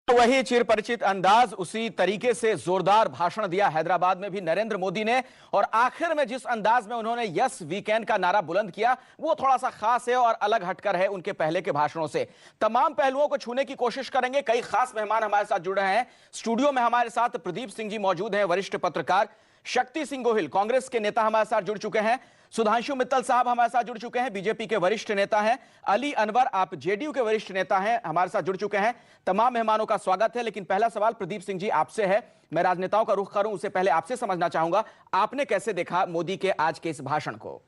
वही चिर परिचित अंदाज, उसी तरीके से जोरदार भाषण दिया हैदराबाद में भी नरेंद्र मोदी ने। और आखिर में जिस अंदाज में उन्होंने यस वीकेंड का नारा बुलंद किया वो थोड़ा सा खास है और अलग हटकर है उनके पहले के भाषणों से। तमाम पहलुओं को छूने की कोशिश करेंगे। कई खास मेहमान हमारे साथ जुड़ रहे हैं। स्टूडियो में हमारे साथ प्रदीप सिंह जी मौजूद हैं, वरिष्ठ पत्रकार। शक्ति सिंह गोहिल कांग्रेस के नेता हमारे साथ जुड़ चुके हैं। सुधांशु मित्तल साहब हमारे साथ जुड़ चुके हैं, बीजेपी के वरिष्ठ नेता हैं। अली अनवर, आप जेडीयू के वरिष्ठ नेता हैं, हमारे साथ जुड़ चुके हैं। तमाम मेहमानों का स्वागत है। लेकिन पहला सवाल प्रदीप सिंह जी आपसे है। मैं राजनेताओं का रुख करूं उससे पहले आपसे समझना चाहूंगा, आपने कैसे देखा मोदी के आज के इस भाषण को?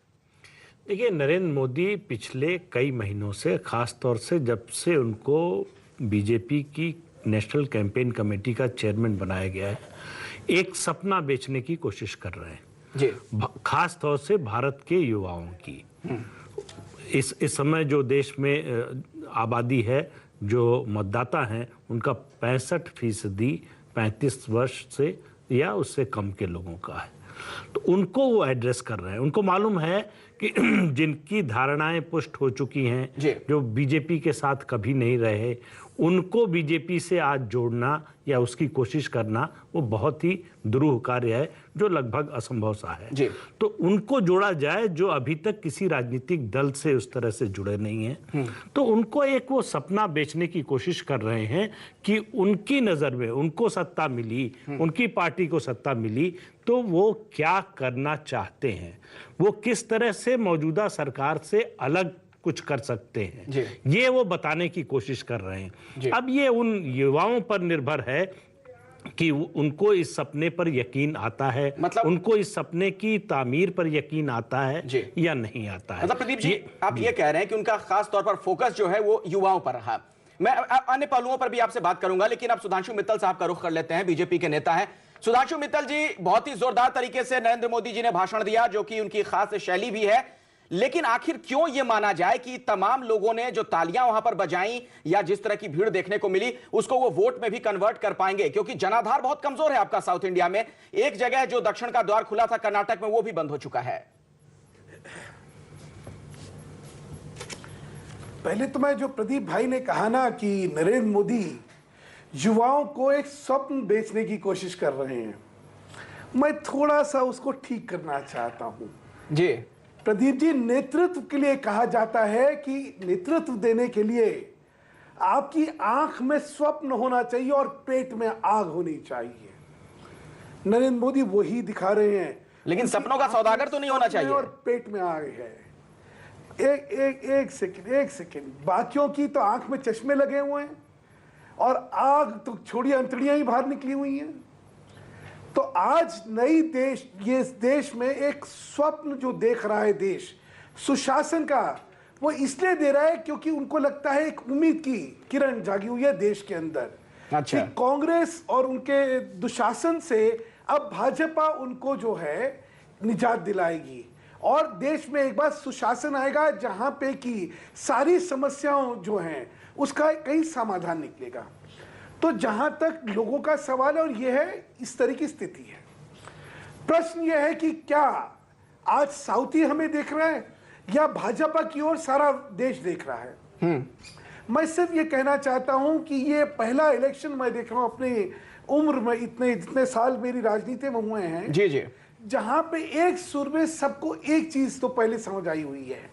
देखिए, नरेंद्र मोदी पिछले कई महीनों से, खास तौर से जब से उनको बीजेपी की नेशनल कैंपेन कमेटी का चेयरमैन बनाया गया है, एक सपना बेचने की कोशिश कर रहे हैं जी, खास तौर से भारत के युवाओं की। इस समय जो देश में आबादी है, जो मतदाता हैं, उनका 65% 35 वर्ष से या उससे कम के लोगों का है। तो उनको वो एड्रेस कर रहे हैं। उनको मालूम है कि जिनकी धारणाएं पुष्ट हो चुकी हैं, जो बीजेपी के साथ कभी नहीं रहे, उनको बीजेपी से आज जोड़ना या उसकी कोशिश करना वो बहुत ही दुरूह कार्य है, जो लगभग असंभव सा है। तो उनको जोड़ा जाए जो अभी तक किसी राजनीतिक दल से उस तरह से जुड़े नहीं हैं। तो उनको एक वो सपना बेचने की कोशिश कर रहे हैं कि उनकी नज़र में उनको सत्ता मिली, उनकी पार्टी को सत्ता मिली तो वो क्या करना चाहते हैं, वो किस तरह से मौजूदा सरकार से अलग कुछ कर सकते हैं, ये वो बताने की कोशिश कर रहे हैं। अब ये उन युवाओं पर निर्भर है कि उनको इस सपने पर यकीन आता है, मतलब उनको इस सपने की तामीर पर यकीन आता है या नहीं आता है। मतलब प्रदीप जी, आप ये कह रहे हैं कि उनका खास तौर पर फोकस जो है वो युवाओं पर रहा। मैं अन्य पहलुओं पर भी आपसे बात करूंगा, लेकिन अब सुधांशु मित्तल साहब का रुख कर लेते हैं, बीजेपी के नेता हैं। सुधांशु मित्तल जी, बहुत ही जोरदार तरीके से नरेंद्र मोदी जी ने भाषण दिया, जो कि उनकी खास शैली भी है। लेकिन आखिर क्यों यह माना जाए कि तमाम लोगों ने जो तालियां वहां पर बजाई या जिस तरह की भीड़ देखने को मिली, उसको वो वोट में भी कन्वर्ट कर पाएंगे? क्योंकि जनाधार बहुत कमजोर है आपका साउथ इंडिया में। एक जगह जो दक्षिण का द्वार खुला था कर्नाटक में, वो भी बंद हो चुका है। पहले तो मैं, जो प्रदीप भाई ने कहा ना कि नरेंद्र मोदी युवाओं को एक स्वप्न बेचने की कोशिश कर रहे हैं, मैं थोड़ा सा उसको ठीक करना चाहता हूं जी। प्रदीप जी, नेतृत्व के लिए कहा जाता है कि नेतृत्व देने के लिए आपकी आंख में स्वप्न होना चाहिए और पेट में आग होनी चाहिए। नरेंद्र मोदी वही दिखा रहे हैं, लेकिन सपनों का सौदागर तो नहीं होना चाहिए और पेट में आग है। एक सेकंड, बाकियों की तो आंख में चश्मे लगे हुए हैं और आग तो छोड़िए, अंतड़ियां ही बाहर निकली हुई हैं। तो आज ये देश में एक स्वप्न जो देख रहा है देश, सुशासन का, वो इसलिए दे रहा है क्योंकि उनको लगता है एक उम्मीद की किरण जागी हुई है देश के अंदर। अच्छा। कि कांग्रेस और उनके दुशासन से अब भाजपा उनको जो है निजात दिलाएगी और देश में एक बार सुशासन आएगा जहां पे कि सारी समस्याओं जो हैं उसका कई समाधान निकलेगा। तो जहां तक लोगों का सवाल है, और यह है, इस तरह की स्थिति है। प्रश्न यह है कि क्या आज साउथ ही हमें देख रहा है या भाजपा की ओर सारा देश देख रहा है? मैं सिर्फ ये कहना चाहता हूं कि ये पहला इलेक्शन मैं देख रहा हूं अपनी उम्र में, जितने साल मेरी राजनीति में हुए हैं जी जी, जहां पे एक सुर में सबको एक चीज तो पहले समझ आई हुई है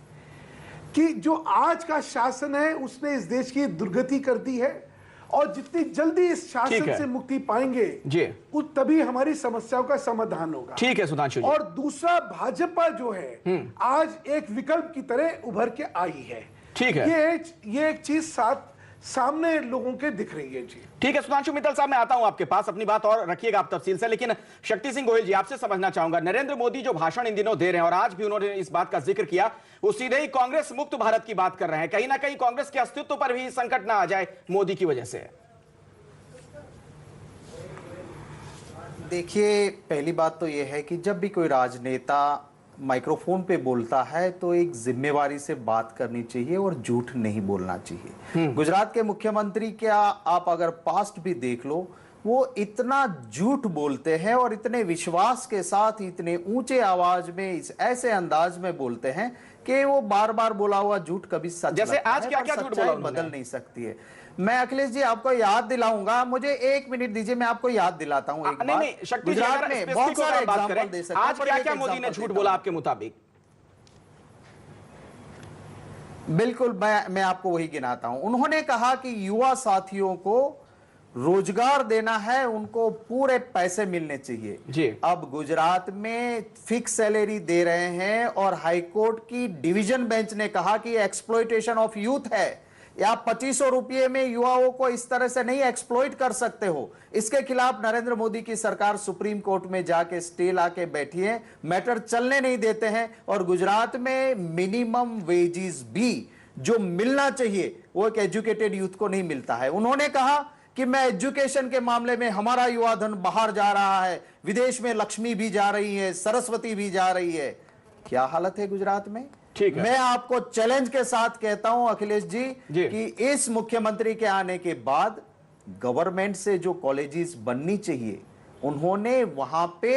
कि जो आज का शासन है उसने इस देश की दुर्गति कर दी है और जितनी जल्दी इस शासन से मुक्ति पाएंगे तभी हमारी समस्याओं का समाधान होगा। ठीक है सुधांशु जी। और दूसरा, भाजपा जो है आज एक विकल्प की तरह उभर के आई है। ठीक है, ये एक चीज सामने लोगों के दिख रही है जी। ठीक है सुधांशु मित्तल साहब, मैं आता हूं आपके पास, अपनी बात और रखिएगा आप तफसील से। लेकिन शक्ति सिंह गोहिल जी, आपसे समझना चाहूंगा, नरेंद्र मोदी जो भाषण इन दिनों दे रहे हैं और आज भी उन्होंने इस बात का जिक्र किया, वो सीधे ही कांग्रेस मुक्त भारत की बात कर रहे हैं। कहीं ना कहीं कांग्रेस के अस्तित्व पर भी संकट ना आ जाए मोदी की वजह से? देखिए, पहली बात तो यह है कि जब भी कोई राजनेता माइक्रोफोन पे बोलता है तो एक जिम्मेवारी से बात करनी चाहिए और झूठ नहीं बोलना चाहिए। गुजरात के मुख्यमंत्री, क्या आप अगर पास्ट भी देख लो, वो इतना झूठ बोलते हैं और इतने विश्वास के साथ, इतने ऊंचे आवाज में, इस ऐसे अंदाज में बोलते हैं कि वो बार बार बोला हुआ झूठ कभी सच, जैसे आज क्या क्या झूठ बोला, बदल नहीं सकती है। मैं अखिलेश जी आपको याद दिलाऊंगा, मुझे 1 मिनट दीजिए, मैं आपको याद दिलाता हूं एक नहीं, शक्ति जी, गुजरात अगर में स्पेसिफिक बहुत सारे बात करें, एग्जांपल दे सकते हैं। आज क्या क्या मोदी ने झूठ बोला आपके मुताबिक? बिल्कुल, मैं आपको वही गिनाता हूं। उन्होंने कहा कि युवा साथियों को रोजगार देना है, उनको पूरे पैसे मिलने चाहिए जी। अब गुजरात में फिक्स सैलरी दे रहे हैं और हाईकोर्ट की डिवीजन बेंच ने कहा कि एक्सप्लॉयटेशन ऑफ यूथ है, या 2500 रुपये में युवाओं को इस तरह से नहीं एक्सप्लॉइट कर सकते हो। इसके खिलाफ नरेंद्र मोदी की सरकार सुप्रीम कोर्ट में जाके स्टे लाके बैठी है, मैटर चलने नहीं देते हैं। और गुजरात में मिनिमम वेजेस भी जो मिलना चाहिए वो एक एजुकेटेड यूथ को नहीं मिलता है। उन्होंने कहा कि मैं एजुकेशन के मामले में हमारा युवा धन बाहर जा रहा है, विदेश में लक्ष्मी भी जा रही है, सरस्वती भी जा रही है। क्या हालत है गुजरात में? ठीक है। मैं आपको चैलेंज के साथ कहता हूं अखिलेश जी कि इस मुख्यमंत्री के आने के बाद गवर्नमेंट से जो कॉलेजेस बननी चाहिए, उन्होंने वहां पे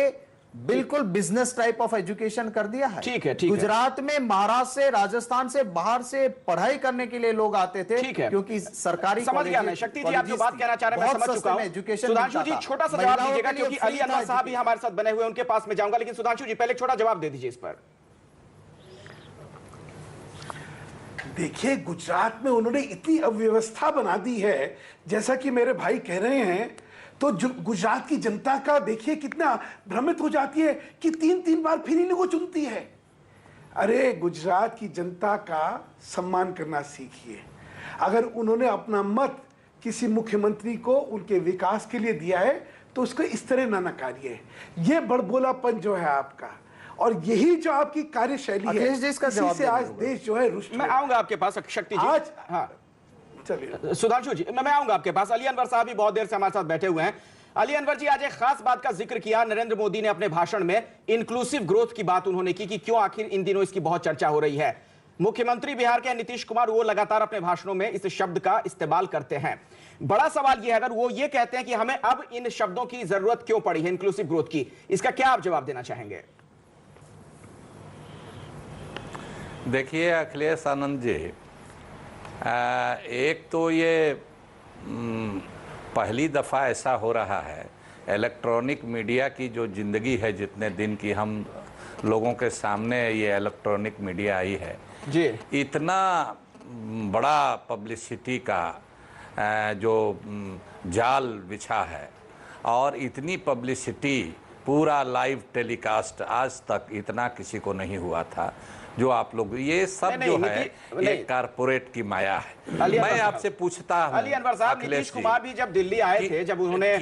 बिल्कुल बिजनेस टाइप ऑफ एजुकेशन कर दिया है। ठीक है, ठीक है। गुजरात में महाराष्ट्र से, राजस्थान से, बाहर से पढ़ाई करने के लिए लोग आते थे, ठीक है, क्योंकि सरकारी समझ गया मैं। शक्ति जी, आप जो बात कहना चाह रहे हैं मैं समझ चुका हूं। सुधांशु जी, छोटा सा जवाब दीजिएगा, क्योंकि अली अनवर साहब भी हमारे साथ बने हुए, उनके पास में जाऊंगा, लेकिन सुधांशु जी पहले छोटा जवाब दे दीजिए इस पर। देखिए, गुजरात में उन्होंने इतनी अव्यवस्था बना दी है, जैसा कि मेरे भाई कह रहे हैं, तो जो गुजरात की जनता का देखिए कितना भ्रमित हो जाती है कि 3-3 बार फिर इन्हीं को चुनती है। अरे, गुजरात की जनता का सम्मान करना सीखिए। अगर उन्होंने अपना मत किसी मुख्यमंत्री को उनके विकास के लिए दिया है तो उसको इस तरह ना नकारिए। ये बड़बोलापन जो है आपका, और यही जो आपकी कार्यशैली है, इसी से आज देश जो है रुष्ट। मैं आऊंगा आपके पास शक्ति जी। आज हाँ, चलिए सुधांशु जी, मैं आऊंगा आपके पास। अली अनवर साहब भी बहुत देर से हमारे साथ बैठे हुए हैं। अली अनवर जी, आज एक खास बात का जिक्र किया नरेंद्र मोदी ने अपने भाषण में, इंक्लूसिव ग्रोथ की बात उन्होंने की कि क्यों आखिर इन दिनों इसकी बहुत चर्चा हो रही है। मुख्यमंत्री बिहार के नीतीश कुमार, वो लगातार अपने भाषणों में इस शब्द का इस्तेमाल करते हैं। बड़ा सवाल यह है, अगर वो ये कहते हैं कि हमें अब इन शब्दों की जरूरत क्यों पड़ी है इंक्लूसिव ग्रोथ की, इसका क्या आप जवाब देना चाहेंगे? देखिए अखिलेश आनंद जी, एक तो ये पहली दफ़ा ऐसा हो रहा है, इलेक्ट्रॉनिक मीडिया की जो ज़िंदगी है, जितने दिन की हम लोगों के सामने ये इलेक्ट्रॉनिक मीडिया आई है जी, इतना बड़ा पब्लिसिटी का जो जाल बिछा है, और इतनी पब्लिसिटी, पूरा लाइव टेलीकास्ट आज तक इतना किसी को नहीं हुआ था। जो आप लोग, ये सब जो है ये कारपोरेट की माया है। मैं आपसे पूछता हूं, अली अनवर साहब, नीतीश कुमार भी जब दिल्ली आए थे, जब उन्होंने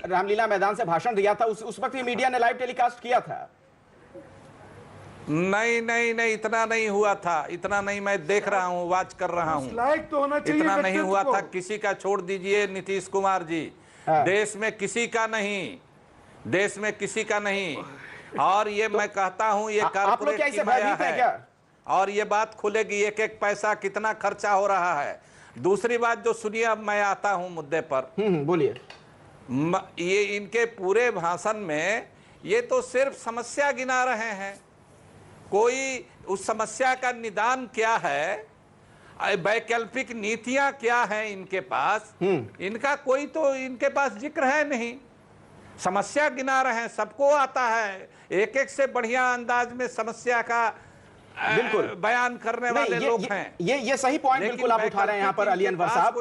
रामलीला मैदान से भाषण दिया था, उस वक्त भी मीडिया ने लाइव टेलीकास्ट किया था। नहीं नहीं नहीं, इतना नहीं हुआ था, इतना नहीं। मैं देख रहा हूँ, वॉच कर रहा हूँ, लायक तो होना चाहिए, इतना नहीं हुआ था किसी का। छोड़ दीजिए नीतीश कुमार जी, देश में किसी का नहीं, देश में किसी का नहीं। और ये मैं कहता हूं, ये कारपोरेट की माया है, और ये बात खुलेगी, एक एक पैसा कितना खर्चा हो रहा है। दूसरी बात जो सुनिए, अब मैं आता हूं मुद्दे पर। बोलिए। ये इनके पूरे भाषण में ये तो सिर्फ समस्या गिना रहे हैं, कोई उस समस्या का निदान क्या है, वैकल्पिक नीतियां क्या हैं इनके पास, इनका कोई तो इनके पास जिक्र है नहीं। समस्या गिना रहे हैं, सबको आता है, एक एक से बढ़िया अंदाज में समस्या का बिल्कुल बयान करने वाले लोग हैं। ये सही पॉइंट बिल्कुल आप उठा रहे हैं यहाँ पर अली अनवर साहब।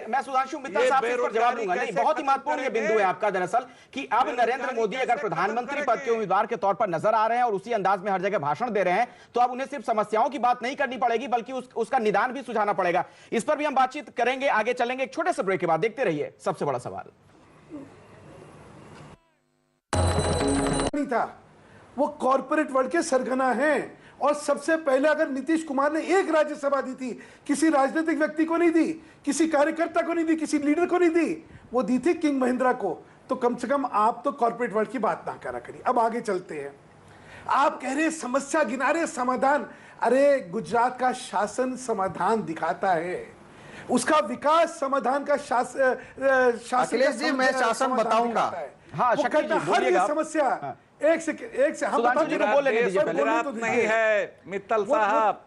मैं सुधांशु मित्तल साहब इस पर जवाब दूंगा। नहीं, बहुत ही महत्वपूर्ण ये बिंदु है आपका दरअसल, कि अब नरेंद्र मोदी अगर प्रधानमंत्री पद के उम्मीदवार के तौर पर नजर आ रहे हैं और उसी अंदाज में हर जगह भाषण दे रहे हैं, तो अब उन्हें सिर्फ समस्याओं की बात नहीं करनी पड़ेगी, बल्कि उसका निदान भी सुझाना पड़ेगा। इस पर भी हम बातचीत करेंगे, आगे चलेंगे। एक छोटे से ब्रेक के बाद देखते रहिए सबसे बड़ा सवाल। था, वो कॉर्पोरेट वर्ल्ड के सरगना हैं। और सबसे पहले अगर नीतीश कुमार ने एक राज्यसभा दी थी, किसी राजनीतिक व्यक्ति को नहीं दी, किसी कार्यकर्ता को नहीं दी, किसी लीडर को नहीं दी, वो दी थी किंग महिंद्रा को। तो कम से कम आप तो कॉर्पोरेट वर्ल्ड की बात ना करा करिए। अब आगे चलते हैं। आप कह रहे समस्या गिना रहे समाधान। अरे, गुजरात का शासन समाधान दिखाता है, उसका विकास समाधान का शासन। अखिलेश जी, मैं शासन बताऊंगा। हाँ, हर ये समस्या एक से हम गुजरात नहीं है मित्तल साहब,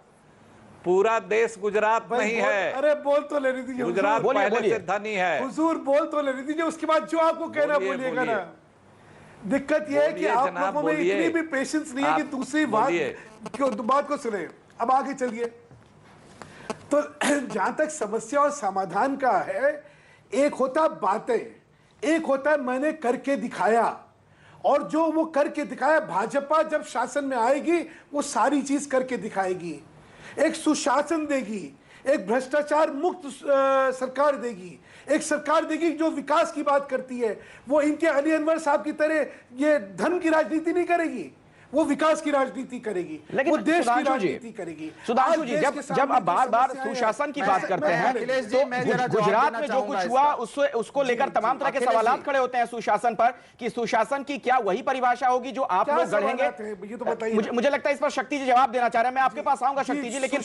पूरा देश गुजरात भाई नहीं बोल- है। अरे बोल तो लेने दीजिए गुजरात बोलिए, पहले बोलिए। से धनी है। हुजूर, बोल तो लेने दीजिए, उसके बाद जो आपको कहना बोलिए, बोलिएगा ना। बोलिए। दिक्कत यह है कि बोलिए आप जनाब, लोगों में बोलिए। इतनी भी पेशेंस नहीं है कि आप दूसरी बोलिए। बात को सुने। अब आगे चलिए। तो जहां तक समस्या और समाधान का है, एक होता बातें, एक होता है मैंने करके दिखाया, और जो वो करके दिखाया, भाजपा जब शासन में आएगी वो सारी चीज करके दिखाएगी। एक सुशासन देगी, एक भ्रष्टाचार मुक्त सरकार देगी, एक सरकार देगी जो विकास की बात करती है। वो इनके अली अनवर साहब की तरह ये धन की राजनीति नहीं करेगी, वो विकास की राजनीति करेगी, लेकिन वो देश की सुधांशु जी, राजनीति करेगी। सुधांशु आज जी, देश जब के सामने जब आप जो बार बार समस्याएं हैं- सुशासन की बात करते हैं अखिलेश जी, तो मैं जरा जवाब गुजरात देना में जो चाहूंगा कुछ इसका। हुआ उसको लेकर तमाम तरह के अखिलेश सवाल जी। खड़े होते हैं सुशासन पर, कि सुशासन की क्या वही परिभाषा होगी जो आप क्या लोग गढ़ेंगे? सवालात हैं? ये तो बताइए ना। मुझे लगता है इस पर शक्ति जी जवाब देना चाह रहे हैं। मैं आपके पास आऊंगा शक्ति जी, लेकिन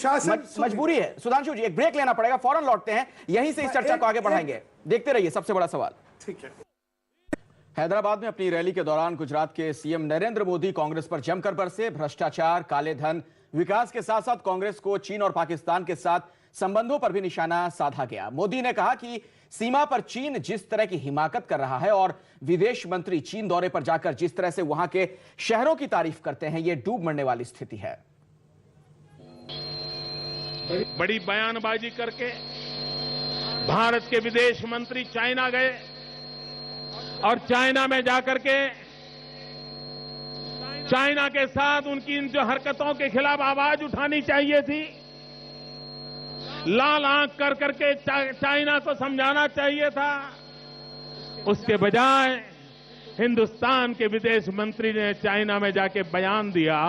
मजबूरी है। सुधांशु जी, एक ब्रेक लेना पड़ेगा, फौरन लौटते हैं, यहीं से इस चर्चा को आगे बढ़ाएंगे। देखते रहिए सबसे बड़ा सवाल। ठीक है। हैदराबाद में अपनी रैली के दौरान गुजरात के सीएम नरेंद्र मोदी कांग्रेस पर जमकर बरसे। भ्रष्टाचार, काले धन, विकास के साथ साथ कांग्रेस को चीन और पाकिस्तान के साथ संबंधों पर भी निशाना साधा गया। मोदी ने कहा कि सीमा पर चीन जिस तरह की हिमाकत कर रहा है और विदेश मंत्री चीन दौरे पर जाकर जिस तरह से वहां के शहरों की तारीफ करते हैं, यह डूब मरने वाली स्थिति है। बड़ी बयानबाजी करके भारत के विदेश मंत्री चाइना गए और चाइना में जाकर के चाइना के साथ उनकी इन जो हरकतों के खिलाफ आवाज उठानी चाहिए थी, लाल आंख कर करके चाइना को समझाना चाहिए था। उसके बजाय हिंदुस्तान के विदेश मंत्री ने चाइना में जाके बयान दिया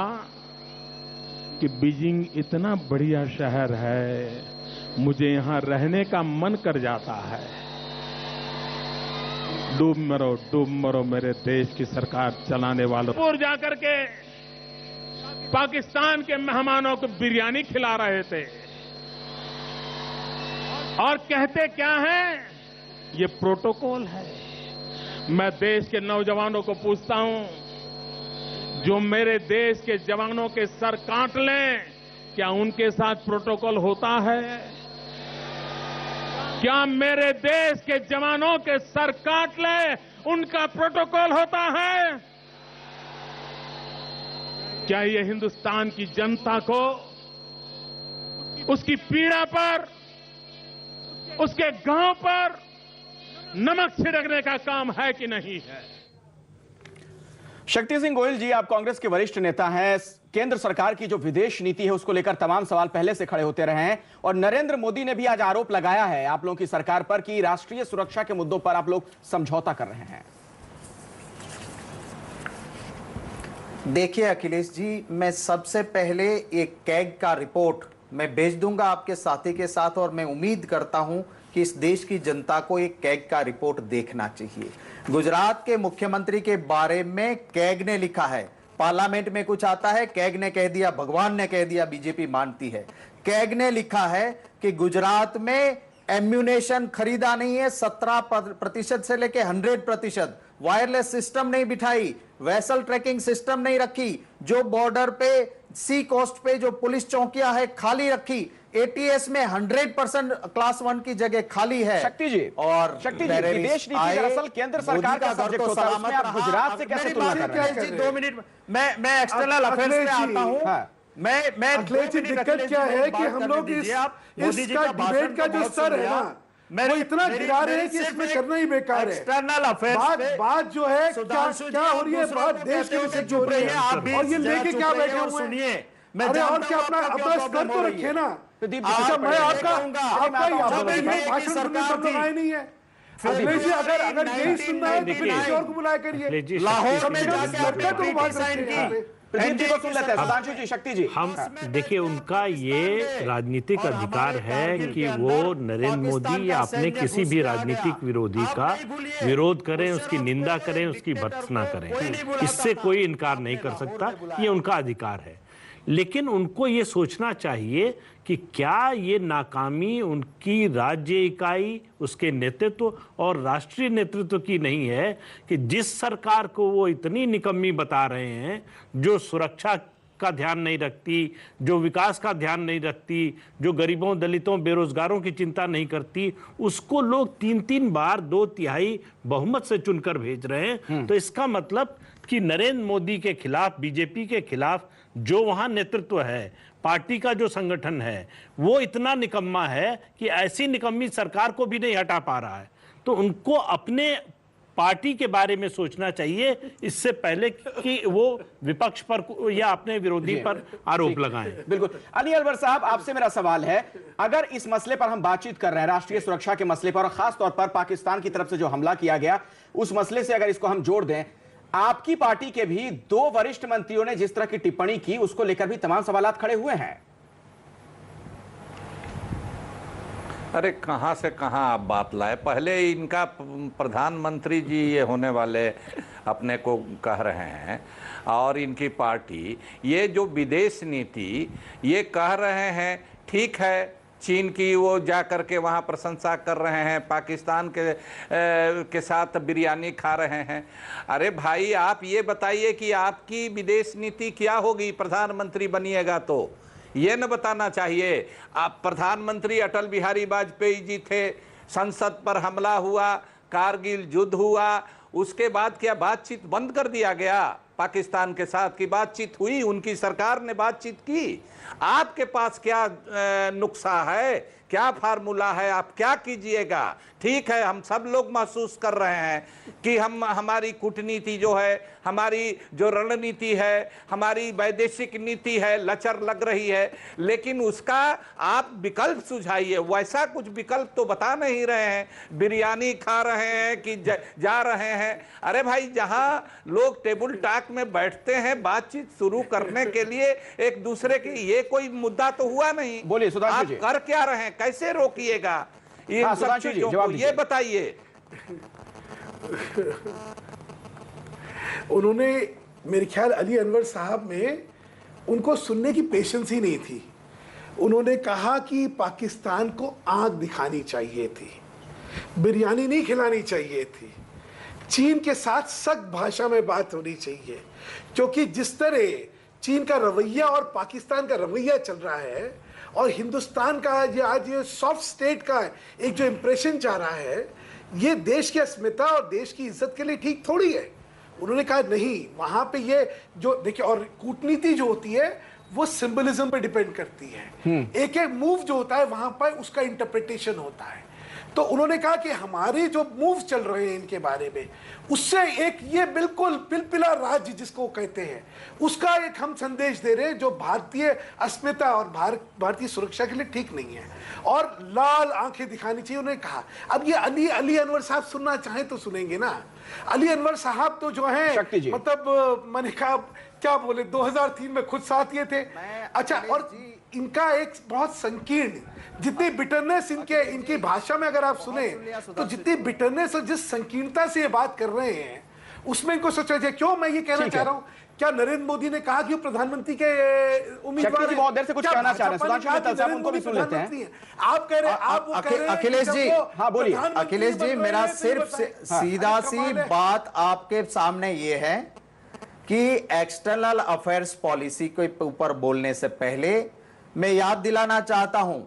कि बीजिंग इतना बढ़िया शहर है, मुझे यहां रहने का मन कर जाता है। डूब मरो मेरे देश की सरकार चलाने वालों। और जाकर के पाकिस्तान के मेहमानों को बिरयानी खिला रहे थे और कहते क्या है, ये प्रोटोकॉल है। मैं देश के नौजवानों को पूछता हूं, जो मेरे देश के जवानों के सर काट लें, क्या उनके साथ प्रोटोकॉल होता है? क्या मेरे देश के जवानों के सर काट ले उनका प्रोटोकॉल होता है? क्या ये हिंदुस्तान की जनता को उसकी पीड़ा पर, उसके गांव पर नमक छिड़कने का काम है कि नहीं है? शक्ति सिंह गोयल जी, आप कांग्रेस के वरिष्ठ नेता हैं। केंद्र सरकार की जो विदेश नीति है उसको लेकर तमाम सवाल पहले से खड़े होते रहे हैं, और नरेंद्र मोदी ने भी आज आरोप लगाया है आप लोगों की सरकार पर कि राष्ट्रीय सुरक्षा के मुद्दों पर आप लोग समझौता कर रहे हैं। देखिए अखिलेश जी, मैं सबसे पहले एक कैग का रिपोर्ट मैं भेज दूंगा आपके साथी के साथ, और मैं उम्मीद करता हूं कि इस देश की जनता को एक कैग का रिपोर्ट देखना चाहिए। गुजरात के मुख्यमंत्री के बारे में कैग ने लिखा है, पार्लियामेंट में कुछ आता है, कैग ने कह दिया, भगवान ने कह दिया, बीजेपी मानती है। कैग ने लिखा है कि गुजरात में एम्यूनेशन खरीदा नहीं है, 17% से लेके 100%, वायरलेस सिस्टम नहीं बिठाई, वेसल ट्रैकिंग सिस्टम नहीं रखी, जो बॉर्डर पे सी कोस्ट पे जो पुलिस चौकियां है खाली रखी, एटीएस में 100% क्लास 1 की जगह खाली है। शक्ति जी, और शक्ति जी, विदेश नीति दरअसल केंद्र सरकार का सब्जेक्ट होता है, उसमें आप गुजरात से कैसे तुलना कर रहे हैं? 2 मिनट मैं एक्सटर्नल अफेयर्स पे आता हूं। हाँ। मैं अखिलेश जी, दिक्कत क्या है कि हम लोग इसका डिबेट का जो स्तर है ना, वो इतना गिरा रहे हैं कि इसमें करना ही बेकार है। एक्सटर्नल अफेयर्स बात जो है क्या हो रही है, बात देश के विषय जो हो रही है, और ये लेके क्या बैठे हुए हैं? अरे और क्या, अपना स्तर तो रखिए ना। अच्छा, मैं आपका भाषण सुनने सब लोग आए नहीं है। अखिलेश जी, अगर यही सुनना है तो फिर किसी और को बुलाया करिए। लाहौर में जाके तो बात रखिए। प्रदीप जी को सुन लेते हैं। सुधांशु जी, शक्ति जी, हम देखिए, उनका ये राजनीतिक अधिकार है कि वो नरेंद्र मोदी या अपने किसी भी राजनीतिक विरोधी का विरोध करें, उसकी निंदा करें, उसकी भर्त्सना करें, इससे कोई इनकार नहीं कर सकता, ये उनका अधिकार है। लेकिन उनको ये सोचना चाहिए कि क्या ये नाकामी उनकी राज्य इकाई, उसके नेतृत्व और राष्ट्रीय नेतृत्व की नहीं है कि जिस सरकार को वो इतनी निकम्मी बता रहे हैं, जो सुरक्षा का ध्यान नहीं रखती, जो विकास का ध्यान नहीं रखती, जो गरीबों, दलितों, बेरोजगारों की चिंता नहीं करती, उसको लोग 3-3 बार 2/3 बहुमत से चुनकर भेज रहे हैं। तो इसका मतलब कि नरेंद्र मोदी के खिलाफ, बीजेपी के खिलाफ जो वहां नेतृत्व है, पार्टी का जो संगठन है, वो इतना निकम्मा है कि ऐसी निकम्मी सरकार को भी नहीं हटा पा रहा है। तो उनको अपने पार्टी के बारे में सोचना चाहिए इससे पहले कि वो विपक्ष पर या अपने विरोधी पर आरोप लगाएं। बिल्कुल। अली अनवर साहब, आपसे मेरा सवाल है, अगर इस मसले पर हम बातचीत कर रहे हैं, राष्ट्रीय सुरक्षा के मसले पर, और खास तौर पर पाकिस्तान की तरफ से जो हमला किया गया उस मसले से अगर इसको हम जोड़ दें, आपकी पार्टी के भी 2 वरिष्ठ मंत्रियों ने जिस तरह की टिप्पणी की उसको लेकर भी तमाम सवालात खड़े हुए हैं। अरे कहां से कहां आप बात लाए। पहले इनका प्रधानमंत्री जी ये होने वाले अपने को कह रहे हैं, और इनकी पार्टी ये जो विदेश नीति ये कह रहे हैं, ठीक है, चीन की वो जा करके वहाँ प्रशंसा कर रहे हैं, पाकिस्तान के साथ बिरयानी खा रहे हैं। अरे भाई, आप ये बताइए कि आपकी विदेश नीति क्या होगी प्रधानमंत्री बनिएगा तो? ये न बताना चाहिए। आप प्रधानमंत्री अटल बिहारी वाजपेयी जी थे, संसद पर हमला हुआ, कारगिल युद्ध हुआ, उसके बाद क्या बातचीत बंद कर दिया गया? पाकिस्तान के साथ की बातचीत हुई, उनकी सरकार ने बातचीत की। आपके पास क्या नुस्खा है, क्या फार्मूला है, आप क्या कीजिएगा? ठीक है, हम सब लोग महसूस कर रहे हैं कि हमारी कूटनीति जो है, हमारी जो रणनीति है, हमारी वैदेशिक नीति है, लचर लग रही है, लेकिन उसका आप विकल्प सुझाइए। वैसा कुछ विकल्प तो बता नहीं रहे हैं। बिरयानी खा रहे हैं कि जा रहे हैं? अरे भाई, जहां लोग टेबल टॉक में बैठते हैं बातचीत शुरू करने के लिए एक दूसरे की, ये कोई मुद्दा तो हुआ नहीं। बोलिए सुधांशु जी, आप कर क्या रहे हैं, कैसे रोकिएगा इन सब चीजों को, ये बताइए। उन्होंने, मेरे ख्याल अली अनवर साहब में उनको सुनने की पेशेंस ही नहीं थी। उन्होंने कहा कि पाकिस्तान को आंख दिखानी चाहिए थी, बिरयानी नहीं खिलानी चाहिए थी, चीन के साथ सख्त भाषा में बात होनी चाहिए, क्योंकि जिस तरह चीन का रवैया और पाकिस्तान का रवैया चल रहा है और हिंदुस्तान का ये आज ये सॉफ्ट स्टेट का एक जो इंप्रेशन जा रहा है, ये देश की अस्मिता और देश की इज्जत के लिए ठीक थोड़ी है। उन्होंने कहा नहीं, वहां पे ये जो देखिए, और कूटनीति जो होती है वो सिंबलिज्म पे डिपेंड करती है। एक एक मूव जो होता है वहां पर उसका इंटरप्रिटेशन होता है। तो उन्होंने कहा कि हमारे जो मूव चल रहे हैं इनके बारे में, उससे एक ये बिल्कुल पिलपिला राज्य जिसको कहते हैं, उसका एक हम संदेश दे रहे हैं जो भारतीय अस्मिता और भारतीय सुरक्षा के लिए ठीक नहीं है, और लाल आंखें दिखानी चाहिए, उन्होंने कहा। अब ये अली अनवर साहब सुनना चाहें तो सुनेंगे ना। अली अनवर साहब तो जो है, मतलब मैंने कहा क्या बोले, 2003 में खुद साथ ये थे। अच्छा, और इनका एक बहुत संकीर्ण, जितनी बिटरनेस इनकी भाषा में अगर आप सुने तो जितनी बिटरनेस और जिस संकीर्णता से ये बात कर रहे हैं, उसमें इनको सोचा जाए। क्यों मैं ये कहना चाह रहा हूँ, क्या नरेंद्र मोदी ने कहा कि वो प्रधानमंत्री के उम्मीदवार हैं? बहुत देर से कुछ कहना चाह रहे हैं, सुधांशु मित्तल साहब, उनको भी सुन लेते हैं। आप कह रहे हैं, आप वो कह रहे हैं अखिलेश जी, हाँ बोलिए। अखिलेश जी, मेरा सिर्फ सीधा सी बात आपके सामने ये है कि एक्सटर्नल अफेयर्स पॉलिसी के ऊपर बोलने से पहले मैं याद दिलाना चाहता हूं,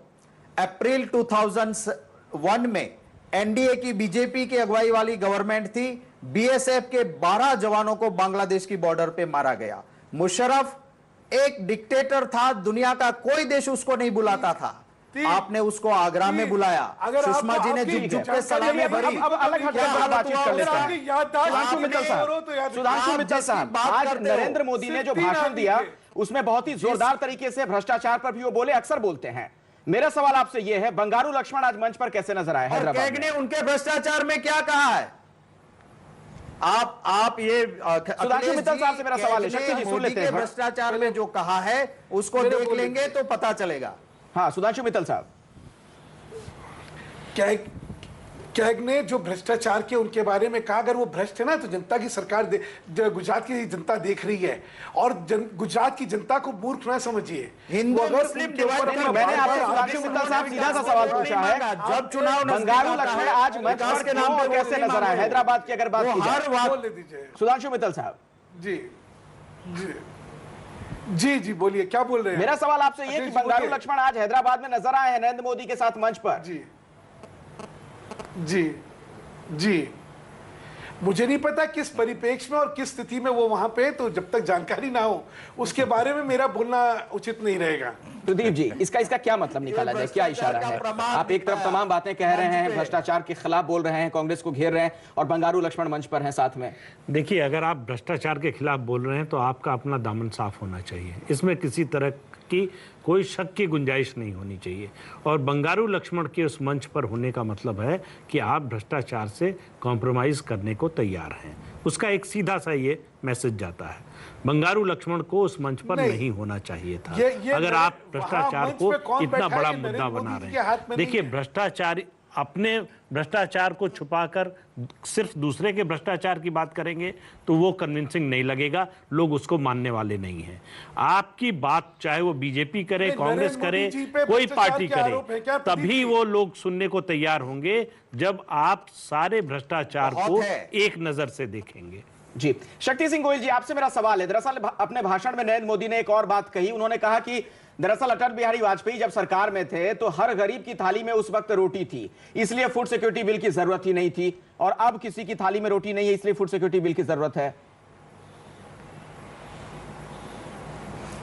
अप्रैल 2001 में एनडीए की, बीजेपी की अगुवाई वाली गवर्नमेंट थी, बीएसएफ के 12 जवानों को बांग्लादेश की बॉर्डर पे मारा गया। मुशर्रफ एक डिक्टेटर था, दुनिया का कोई देश उसको नहीं बुलाता था, आपने उसको आगरा में बुलाया, सुषमा जी ने झुक के सलामी भरी। अब अलग हटकर बातचीत कर लेते हैं। सुधांशु मित्तल साहब, आज नरेंद्र मोदी ने जो भाषण दिया उसमें बहुत ही जोरदार तरीके से भ्रष्टाचार पर भी वो बोले, अक्सर बोलते हैं। मेरा सवाल आपसे यह है, बंगारू लक्ष्मण आज मंच पर कैसे नजर आए हैदराबाद में? ने उनके भ्रष्टाचार में क्या कहा है? आप ये सुधांशु मित्तल साहब से मेरा सवाल है, शक्ति जी सुन लेते हैं। भ्रष्टाचार में जो कहा है उसको देख लेंगे तो पता चलेगा। हाँ, सुधांशु मित्तल साहब, कैग ने जो भ्रष्टाचार के उनके बारे में कहा, अगर वो भ्रष्ट है ना तो जनता की सरकार गुजरात की जनता देख रही है, और गुजरात की जनता को मूर्ख ना समझिए। हिंदू मुस्लिम मैंने आपसे सुधांशु मित्तल साहब सीधा सा सवाल पूछा है, जब चुनाव बंगारू लक्ष्मण आज मंच पर के नाम पर कैसे नजर आए हैदराबाद की अगर बात की जाए? बोल दीजिए सुधांशु मित्तल साहब जी। जी जी जी बोलिए, क्या बोल रहे हैं? मेरा सवाल आपसे ये कि बंगारू लक्ष्मण आज हैदराबाद में नजर आए हैं नरेंद्र मोदी के साथ मंच पर। जी जी जी, मुझे नहीं पता किस परिप्रेक्ष्य में और किस स्थिति में वो वहां पे, तो जब तक जानकारी ना हो उसके बारे में मेरा बोलना उचित नहीं रहेगा। प्रदीप जी, इसका क्या मतलब निकाला जाए, क्या इशारा है? आप एक तरफ तमाम बातें कह रहे हैं, भ्रष्टाचार के खिलाफ बोल रहे हैं, कांग्रेस को घेर रहे हैं, और बंगारू लक्ष्मण मंच पर हैं साथ में। देखिए, अगर आप भ्रष्टाचार के खिलाफ बोल रहे हैं तो आपका अपना दामन साफ होना चाहिए, इसमें किसी तरह की कोई शक की गुंजाइश नहीं होनी चाहिए। और बंगारू लक्ष्मण के उस मंच पर होने का मतलब है कि आप भ्रष्टाचार से कॉम्प्रोमाइज करने को तैयार हैं। उसका एक सीधा सा ये मैसेज जाता है। बंगारू लक्ष्मण को उस मंच पर नहीं होना चाहिए था। अगर आप भ्रष्टाचार को इतना बड़ा मुद्दा बना रहे हैं, देखिए, अपने भ्रष्टाचार को छुपाकर सिर्फ दूसरे के भ्रष्टाचार की बात करेंगे तो वो कन्विंसिंग नहीं लगेगा, लोग उसको मानने वाले नहीं हैं। आपकी बात चाहे वो बीजेपी करे, कांग्रेस करे, कोई पार्टी करे, तभी वो लोग सुनने को तैयार होंगे जब आप सारे भ्रष्टाचार को एक नजर से देखेंगे। जी, शक्ति सिंह गोयल जी, आपसे मेरा सवाल है। दरअसल अपने भाषण में नरेंद्र मोदी ने एक और बात कही। उन्होंने कहा कि दरअसल अटल बिहारी वाजपेयी जब सरकार में थे तो हर गरीब की थाली में उस वक्त रोटी थी, इसलिए फूड सिक्योरिटी बिल की जरूरत ही नहीं थी, और अब किसी की थाली में रोटी नहीं है, इसलिए फूड सिक्योरिटी बिल की जरूरत है।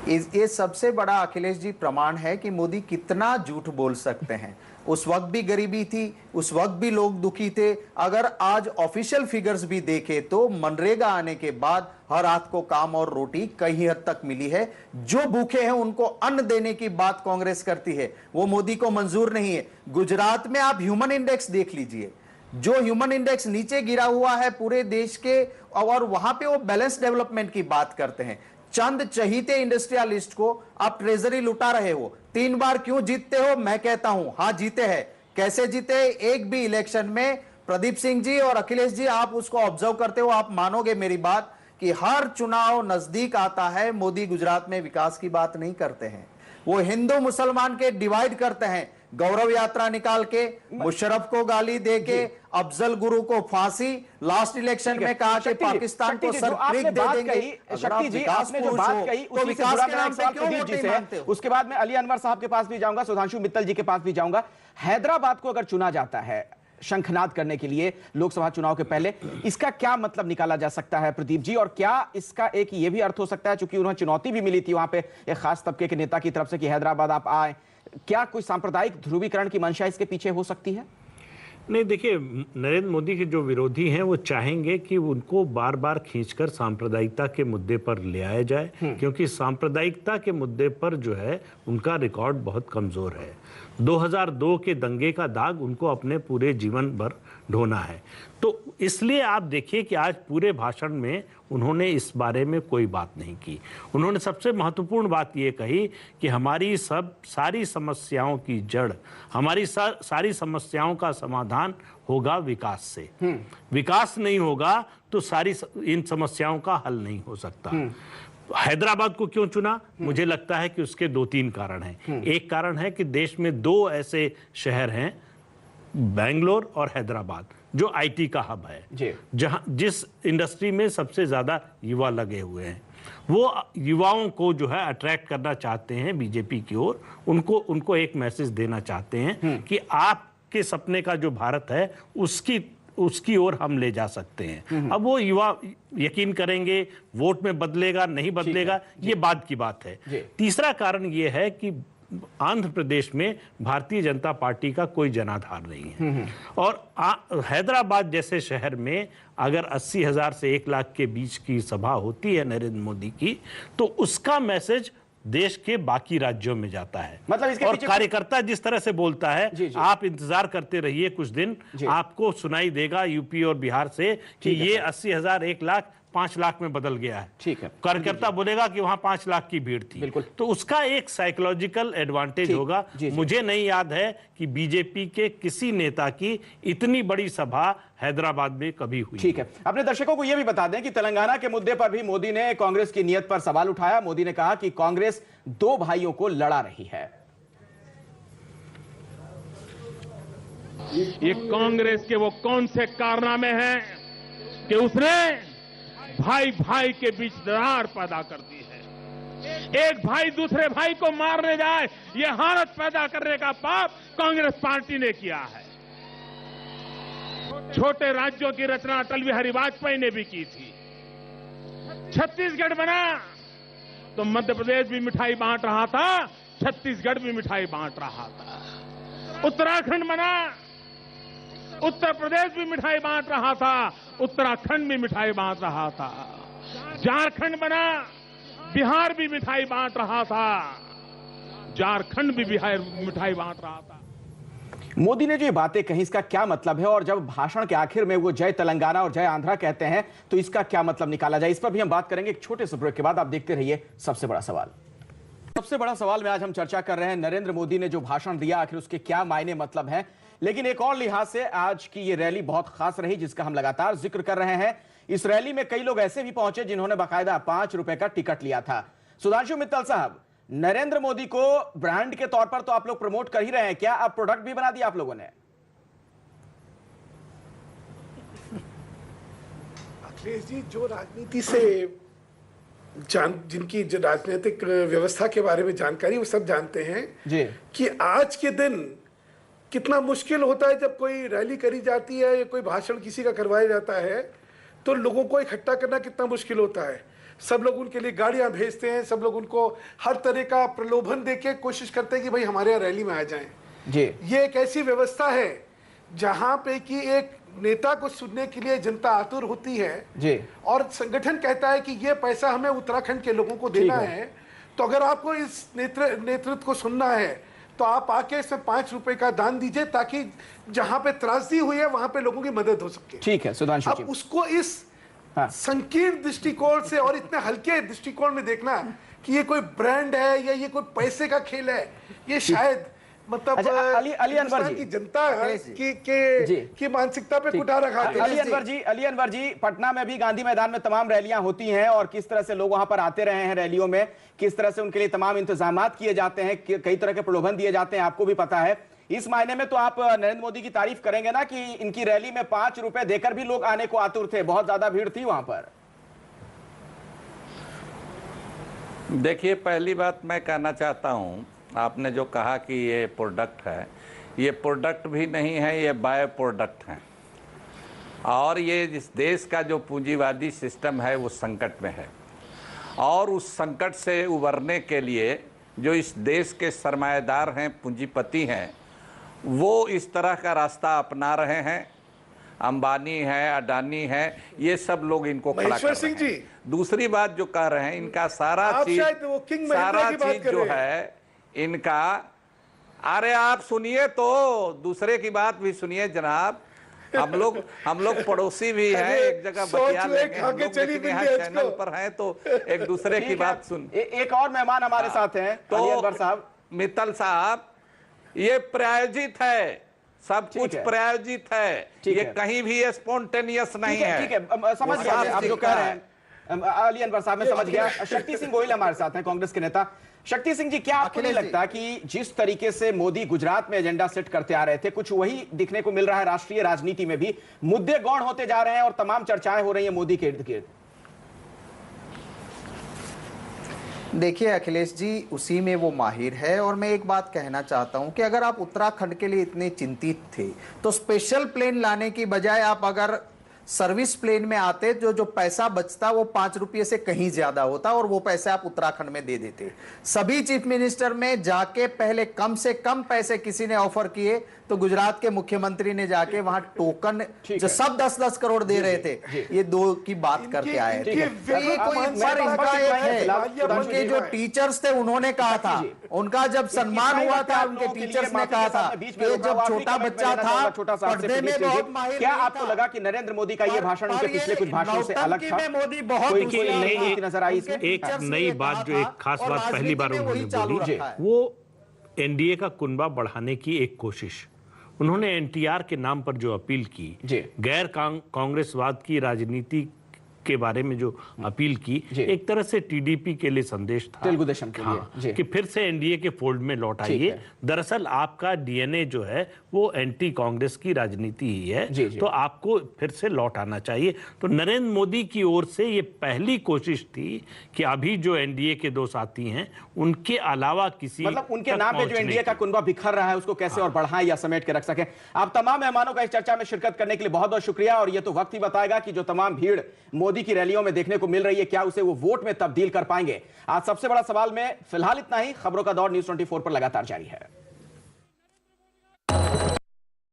ये सबसे बड़ा अखिलेश जी प्रमाण है कि मोदी कितना झूठ बोल सकते हैं। उस वक्त भी गरीबी थी, उस वक्त भी लोग दुखी थे। अगर आज ऑफिशियल फिगर्स भी देखे तो मनरेगा आने के बाद हर रात को काम और रोटी कई हद तक मिली है। जो भूखे हैं उनको अन्न देने की बात कांग्रेस करती है, वो मोदी को मंजूर नहीं है। गुजरात में आप ह्यूमन इंडेक्स देख लीजिए, जो ह्यूमन इंडेक्स नीचे गिरा हुआ है पूरे देश के, और वहां पे वो बैलेंस डेवलपमेंट की बात करते हैं। चंद चहीते इंडस्ट्रियलिस्ट को आप ट्रेजरी लुटा रहे हो। 3 बार क्यों जीतते हो? मैं कहता हूं हाँ जीते हैं। कैसे जीते? एक भी इलेक्शन में प्रदीप सिंह जी और अखिलेश जी, आप उसको ऑब्जर्व करते हो, आप मानोगे मेरी बात कि हर चुनाव नजदीक आता है, मोदी गुजरात में विकास की बात नहीं करते हैं, वो हिंदू मुसलमान के डिवाइड करते हैं। गौरव यात्रा निकाल के, मुशर्रफ को गाली देके, अफजल गुरु को फांसी, लास्ट इलेक्शन में कहा कि पाकिस्तान को सरप्रिक दे देंगे। शक्ति जी, आपने जो बात कही उसी से जुड़ा मेरा एक सवाल प्रदीप जी से है। उसके बाद मैं अली अनवर साहब के पास भी जाऊंगा, सुधांशु मित्तल जी के पास भी जाऊंगा। हैदराबाद को अगर चुना जाता है शंखनाद करने के लिए लोकसभा चुनाव के पहले, इसका क्या मतलब निकाला जा सकता है प्रदीप जी? और क्या इसका एक ये भी अर्थ हो सकता है, चूंकि उन्हें चुनौती भी मिली थी वहां पे एक खास तबके के नेता की तरफ से कि हैदराबाद आप आए, क्या कोई सांप्रदायिक ध्रुवीकरण की मंशा इसके पीछे हो सकती है? नहीं, देखिए, नरेंद्र मोदी के जो विरोधी हैं वो चाहेंगे कि उनको बार बार खींचकर सांप्रदायिकता के मुद्दे पर ले आया जाए, क्योंकि सांप्रदायिकता के मुद्दे पर जो है उनका रिकॉर्ड बहुत कमजोर है। 2002 के दंगे का दाग उनको अपने पूरे जीवन भर ढोना है। तो इसलिए आप देखिए कि आज पूरे भाषण में उन्होंने इस बारे में कोई बात नहीं की। उन्होंने सबसे महत्वपूर्ण बात ये कही कि हमारी सारी समस्याओं की जड़, हमारी सारी समस्याओं का समाधान होगा विकास से। विकास नहीं होगा तो सारी इन समस्याओं का हल नहीं हो सकता। हैदराबाद को क्यों चुना? मुझे लगता है कि उसके 2-3 कारण हैं। एक कारण है कि देश में 2 ऐसे शहर हैं, बेंगलोर और हैदराबाद, जो आईटी का हब है, जिस इंडस्ट्री में सबसे ज्यादा युवा लगे हुए हैं। वो युवाओं को जो है अट्रैक्ट करना चाहते हैं बीजेपी की ओर, उनको एक मैसेज देना चाहते हैं कि आपके सपने का जो भारत है उसकी ओर हम ले जा सकते हैं। अब वो युवा यकीन करेंगे, वोट में बदलेगा नहीं बदलेगा, ये बाद की बात है। तीसरा कारण ये है कि आंध्र प्रदेश में भारतीय जनता पार्टी का कोई जनाधार नहीं है, और हैदराबाद जैसे शहर में अगर 80,000 से 1 लाख के बीच की सभा होती है नरेंद्र मोदी की, तो उसका मैसेज देश के बाकी राज्यों में जाता है। मतलब इसके और कार्यकर्ता जिस तरह से बोलता है, आप इंतजार करते रहिए कुछ दिन, आपको सुनाई देगा यूपी और बिहार से कि ये 80,000 1 लाख 5 लाख में बदल गया है। ठीक है, कार्यकर्ता बोलेगा कि वहां 5 लाख की भीड़ थी। तो उसका एक साइकोलॉजिकल एडवांटेज होगा। मुझे नहीं याद है कि बीजेपी के किसी नेता की इतनी बड़ी सभा हैदराबाद में कभी हुई। ठीक है, अपने दर्शकों को यह भी बता दें कि तेलंगाना के मुद्दे पर भी मोदी ने कांग्रेस की नीयत पर सवाल उठाया। मोदी ने कहा कि कांग्रेस 2 भाइयों को लड़ा रही है। ये कांग्रेस के वो कौन से कारनामे हैं कि उसने भाई भाई के बीच दरार पैदा कर दी है। एक भाई दूसरे भाई को मारने जाए, ये हालत पैदा करने का पाप कांग्रेस पार्टी ने किया है। छोटे राज्यों की रचना अटल बिहारी वाजपेयी ने भी की थी। छत्तीसगढ़ बना तो मध्य प्रदेश भी मिठाई बांट रहा था, छत्तीसगढ़ भी मिठाई बांट रहा था। उत्तराखंड बना, उत्तर प्रदेश भी मिठाई बांट रहा था, उत्तराखंड भी मिठाई बांट रहा था। झारखंड बना, बिहार भी मिठाई बांट रहा था, झारखंड भी बिहार मिठाई बांट रहा था। मोदी ने जो ये बातें कही, इसका क्या मतलब है? और जब भाषण के आखिर में वो जय तेलंगाना और जय आंध्रा कहते हैं तो इसका क्या मतलब निकाला जाए, इस पर भी हम बात करेंगे एक छोटे से ब्रेक के बाद। आप देखते रहिए सबसे बड़ा सवाल। सबसे बड़ा सवाल में आज हम चर्चा कर रहे हैं नरेंद्र मोदी ने जो भाषण दिया, आखिर उसके क्या मायने मतलब हैं। लेकिन एक और लिहाज से आज की ये रैली बहुत खास रही, जिसका हम लगातार जिक्र कर रहे हैं। इस रैली में कई लोग ऐसे भी पहुंचे जिन्होंने बाकायदा 5 रुपए का टिकट लिया था। सुधांशु मित्तल साहब, नरेंद्र मोदी को ब्रांड के तौर पर तो आप लोग प्रमोट कर ही रहे हैं, क्या अब प्रोडक्ट भी बना दिया आप लोगों ने? अखिलेश जी, जो राजनीति से जिनकी जो राजनीतिक व्यवस्था के बारे में जानकारी, वो सब जानते हैं जी कि आज के दिन कितना मुश्किल होता है जब कोई रैली करी जाती है या कोई भाषण किसी का करवाया जाता है, तो लोगों को इकट्ठा करना कितना मुश्किल होता है। सब लोग उनके लिए गाड़ियां भेजते हैं, सब लोग उनको हर तरह का प्रलोभन देके कोशिश करते हैं कि भाई हमारे यहाँ रैली में आ जाएं। जी, ये एक ऐसी व्यवस्था है जहां पे कि एक नेता को सुनने के लिए जनता आतुर होती है जी, और संगठन कहता है कि ये पैसा हमें उत्तराखंड के लोगों को देना है। तो अगर आपको इस नेतृत्व को सुनना है तो आप आके इसमें 5 रुपए का दान दीजिए, ताकि जहां पे त्रासदी हुई है वहां पे लोगों की मदद हो सके। ठीक है सुधांशु जी। अब उसको इस हाँ। संकीर्ण दृष्टिकोण से और इतने हल्के दृष्टिकोण में देखना कि ये कोई ब्रांड है या ये कोई पैसे का खेल है, ये शायद मतलब अच्छा, अली अनवर जी की जनता जी। की मानसिकता पे कुठार रखा है। अली अनवर जी, पटना में भी गांधी मैदान में तमाम रैलियां होती हैं और किस तरह से लोग वहां पर आते रहे हैं रैलियों में, किस तरह से उनके लिए तमाम इंतजाम किए जाते हैं, कई तरह के प्रलोभन दिए जाते हैं, आपको भी पता है। इस मायने में तो आप नरेंद्र मोदी की तारीफ करेंगे ना कि इनकी रैली में 5 रुपए देकर भी लोग आने को आतुर थे, बहुत ज्यादा भीड़ थी वहां पर। देखिए, पहली बात मैं कहना चाहता हूं, आपने जो कहा कि ये प्रोडक्ट है, ये प्रोडक्ट भी नहीं है, ये बाय प्रोडक्ट है। और ये जिस देश का जो पूंजीवादी सिस्टम है वो संकट में है, और उस संकट से उबरने के लिए जो इस देश के सरमाएदार हैं, पूंजीपति हैं, वो इस तरह का रास्ता अपना रहे हैं। अंबानी है, अडानी है, ये सब लोग इनको खड़ा कर रहे हैं। दूसरी बात जो कह रहे हैं, इनका सारा चीज जो है इनका, अरे आप सुनिए तो, दूसरे की बात भी सुनिए जनाब। हम लोग पड़ोसी भी हैं, एक जगह बतिया लेंगे, हम लोग लेकिन यहाँ चैनल पर हैं तो एक दूसरे की बात सुन। एक और मेहमान हमारे साथ हैं, अली अनवर साहब। मित्तल साहब, ये प्रायोजित है, सब कुछ प्रायोजित है, ये कहीं भी स्पॉन्टेनियस नहीं है। ठीक है, समझ गया आप जो कह रहे हैं अली अनवर साहब, मैं समझ गया। शक्ति सिंह गोहिल हमारे साथ हैं, कांग्रेस के नेता। शक्ति सिंह जी, क्या आपको नहीं लगता कि जिस तरीके से मोदी गुजरात में एजेंडा सेट करते आ रहे थे, कुछ वही दिखने को मिल रहा है राष्ट्रीय राजनीति में भी? मुद्दे गौण होते जा रहे हैं और तमाम चर्चाएं हो रही हैं मोदी के इर्द गिर्द। देखिए अखिलेश जी, उसी में वो माहिर है। और मैं एक बात कहना चाहता हूं कि अगर आप उत्तराखंड के लिए इतने चिंतित थे तो स्पेशल प्लेन लाने की बजाय आप अगर सर्विस प्लेन में आते, जो पैसा बचता वो 5 रुपये से कहीं ज्यादा होता और वो पैसे आप उत्तराखंड में दे देते। सभी चीफ मिनिस्टर में जाके पहले कम से कम पैसे किसी ने ऑफर किए तो गुजरात के मुख्यमंत्री ने जाके वहां टोकन जो सब 10-10 करोड़ दे रहे थे, ये 2 की बात करके आए थे। उनके जो टीचर्स थे उन्होंने कहा था, उनका जब सम्मान हुआ था उनके टीचर्स ने कहा था कि जब छोटा बच्चा था पढ़ने में बहुत माहिर। क्या आपको लगा कि नरेंद्र मोदी का ये भाषण उनके पिछले कुछ भाषणों से अलग था? मोदी बहुत नजर आई इसमें एक नई बात, जो एक खास बात पहली बार उन्होंने बोली, वो एनडीए का कुनबा बढ़ाने की एक कोशिश। उन्होंने एनटीआर के नाम पर जो अपील की, गैर कांग्रेसवाद की राजनीति के बारे में जो अपील की, एक तरह से टीडीपी के लिए संदेश था, तेलुगु देशम के लिए कि फिर से एनडीए के फोल्ड में लौट आइए। दरअसल आपका डीएनए जो है वो एंटी कांग्रेस की राजनीति ही है, तो आपको फिर से लौट आना चाहिए। तो नरेंद्र मोदी की ओर से ये पहली कोशिश थी कि अभी जो एनडीए के दो साथी हैं उनके अलावा किसी, मतलब उनके नाम पे जो एनडीए का कुनबा बिखर रहा है उसको कैसे और बढ़ाएं या समेट के रख सकें। आप तमाम मेहमानों का इस चर्चा में शिरकत करने के लिए बहुत बहुत शुक्रिया। और ये तो वक्त ही बताएगा कि जो तमाम भीड़ मोदी की रैलियों में देखने को मिल रही है, क्या उसे वो वोट में तब्दील कर पाएंगे। आज सबसे बड़ा सवाल में फिलहाल इतना ही। खबरों का दौर न्यूज़ 24 पर लगातार जारी है।